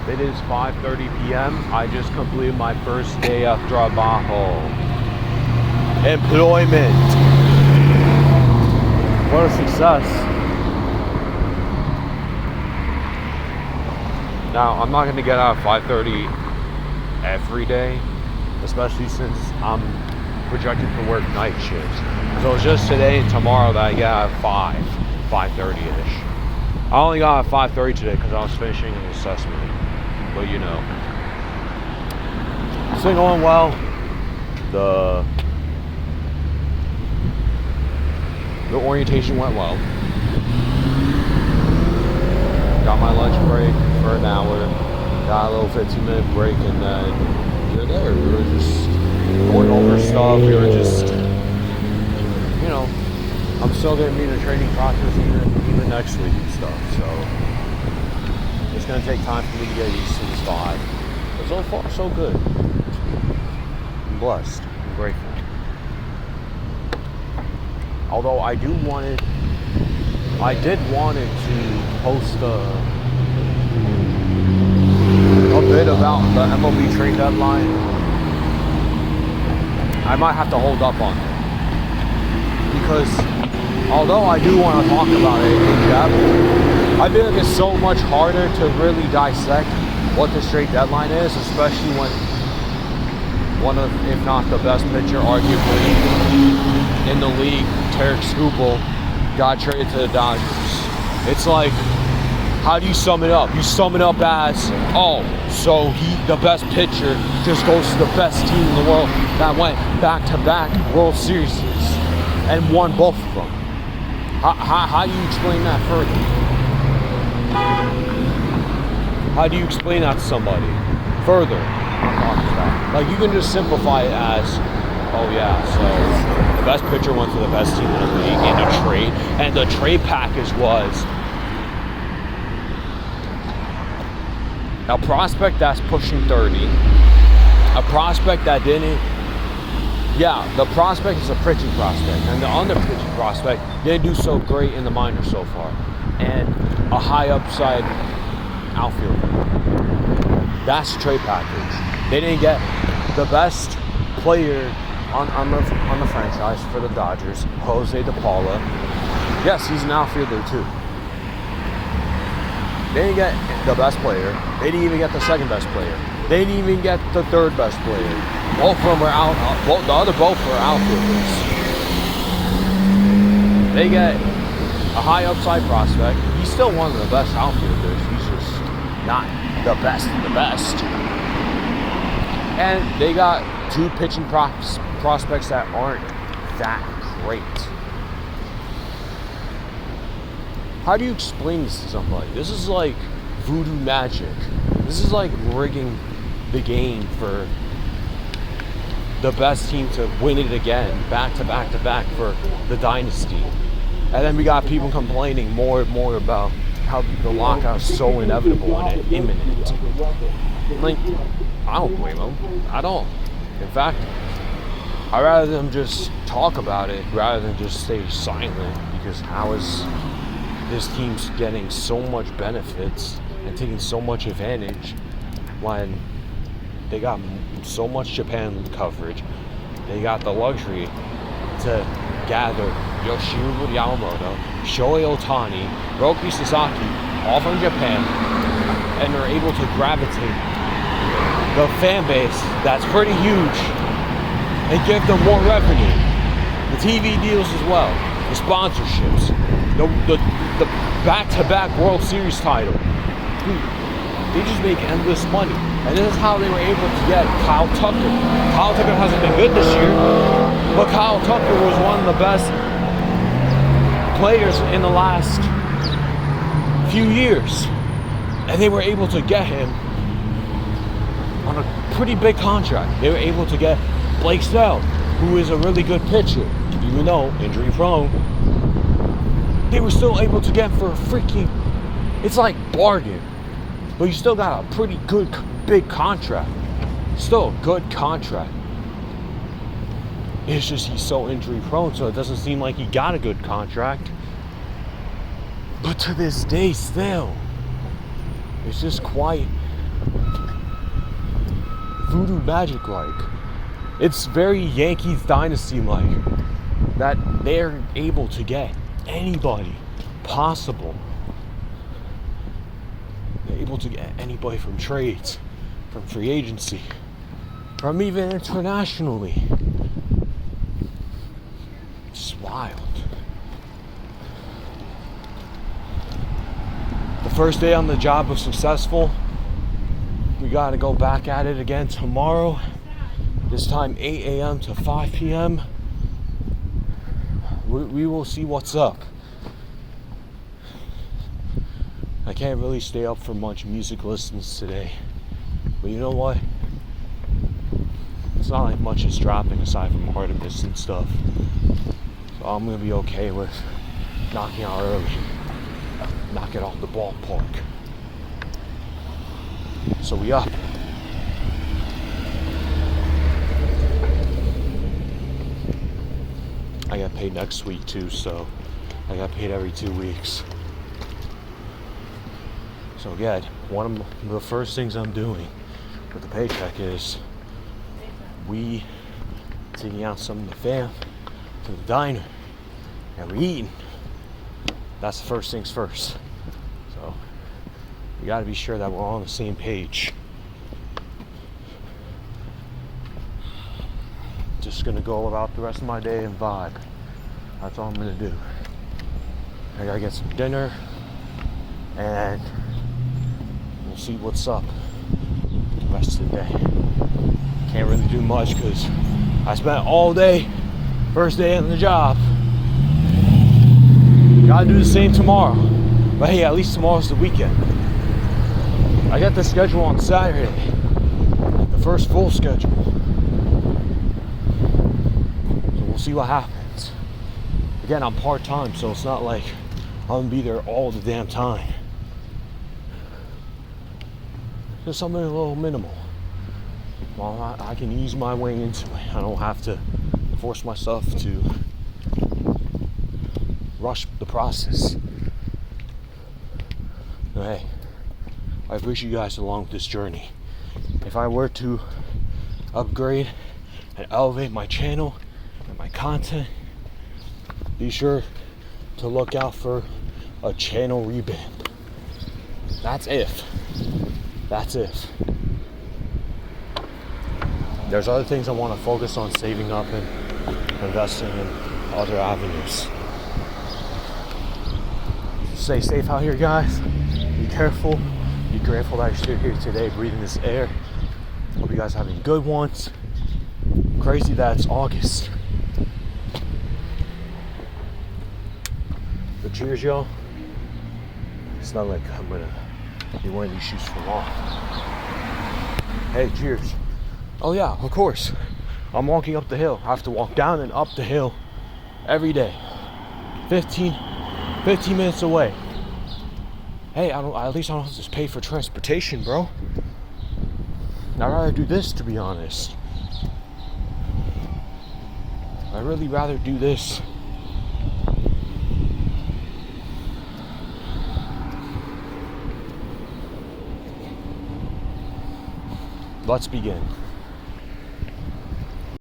It is 5:30 p.m. I just completed my first day of trabajo. Employment. What a success. Now, I'm not going to get out at 5:30 every day, especially since I'm projected to work night shifts. So it's just today and tomorrow that I get out at 5:30ish. I only got out at 5:30 today because I was finishing an assessment. But you know, it's been going well. The orientation went well. Got my lunch break for an hour. Got a little 15-minute break, and then we were there. We were just going over stuff. We were just, you know, I'm still gonna be in the training process even next week and stuff. So it's gonna take time for me to get used to this vibe. But so far, so good. I'm blessed. I'm grateful. Although I did want it to post a bit about the MLB trade deadline. I might have to hold up on it because although I do want to talk about it in depth, I feel like it's so much harder to really dissect what the trade deadline is, especially when one of, if not the best pitcher, arguably in the league, Tarek Skubal, got traded to the Dodgers. It's like, how do you sum it up? You sum it up as, oh, so the best pitcher just goes to the best team in the world that went back-to-back World Series and won both of them. How do you explain that further? How do you explain that to somebody further? Like, you can just simplify it as, oh yeah, so the best pitcher went to the best team in the league in a trade, and the trade package was a prospect that's pushing 30, a prospect that didn't, the prospect is a pitching prospect, and the other pitching prospect didn't do so great in the minors so far, and a high upside outfielder. That's the trade package. They didn't get the best player on the franchise for the Dodgers, Jose DePaula. Yes, he's an outfielder too. They didn't get the best player. They didn't even get the second best player. They didn't even get the third best player. Both of them were out. Both were outfielders. They get a high upside prospect. He's still one of the best outfielders. He's just not the best of the best. And they got two pitching prospects that aren't that great. How do you explain this to somebody? This is like voodoo magic. This is like rigging the game for the best team to win it again, back to back to back for the dynasty. And then we got people complaining more and more about how the lockout is so inevitable and imminent. Like, I don't blame them. I don't. In fact, I'd rather them just talk about it rather than just stay silent, because how is this team's getting so much benefits and taking so much advantage when they got so much Japan coverage. They got the luxury to gather Yoshiro Yamamoto, Shohei Ohtani, Roki Sasaki, all from Japan, and they're able to gravitate the fan base that's pretty huge and give them more revenue. The TV deals as well, the sponsorships, the back-to-back World Series title. Dude, they just make endless money. And this is how they were able to get Kyle Tucker. Kyle Tucker hasn't been good this year, but Kyle Tucker was one of the best players in the last few years. And they were able to get him on a pretty big contract. They were able to get Blake Snell, who is a really good pitcher, even though injury prone. They were still able to get for a freaking, it's like bargain. But you still got a pretty good big contract. Still a good contract. It's just he's so injury prone, so it doesn't seem like he got a good contract. But to this day still, it's just quite voodoo magic like. It's very Yankees dynasty like, that they're able to get anybody possible. They're able to get anybody from trades, from free agency, from even internationally. It's wild. The first day on the job was successful. We got to go back at it again tomorrow. This time 8 a.m. to 5 p.m. We will see what's up. I can't really stay up for much music listens today. But you know what? It's not like much is dropping aside from Artemis and stuff. So I'm going to be okay with knocking out early. Knock it off the ballpark. So we up. I got paid next week too, so I got paid every 2 weeks. So again, one of the first things I'm doing with the paycheck is we taking out some of the fam to the diner and we eating. That's the first things first. So we got to be sure that we're all on the same page. Just gonna go about the rest of my day and vibe. That's all I'm gonna do. I gotta get some dinner and we'll see what's up the rest of the day. Can't really do much because I spent all day, first day on the job. Gotta do the same tomorrow. But hey, at least tomorrow's the weekend. I got the schedule on Saturday. The first full schedule. So we'll see what happens. Again, I'm part-time, so it's not like I'm gonna be there all the damn time. Just something a little minimal. Well, I can ease my way into it. I don't have to force myself to rush the process. But hey, I appreciate you guys along with this journey. If I were to upgrade and elevate my channel and my content, be sure to look out for a channel reband. That's if. There's other things I want to focus on saving up and investing in other avenues. Stay safe out here, guys. Be careful. Be grateful that you're still here today breathing this air. Hope you guys are having good ones. Crazy that it's August. But cheers, y'all. It's not like I'm gonna be wearing these shoes for long. Hey, cheers. Oh yeah, of course. I'm walking up the hill. I have to walk down and up the hill every day. 15 minutes away. Hey, at least I don't have to pay for transportation, bro. I'd rather do this, to be honest. I'd really rather do this. Let's begin.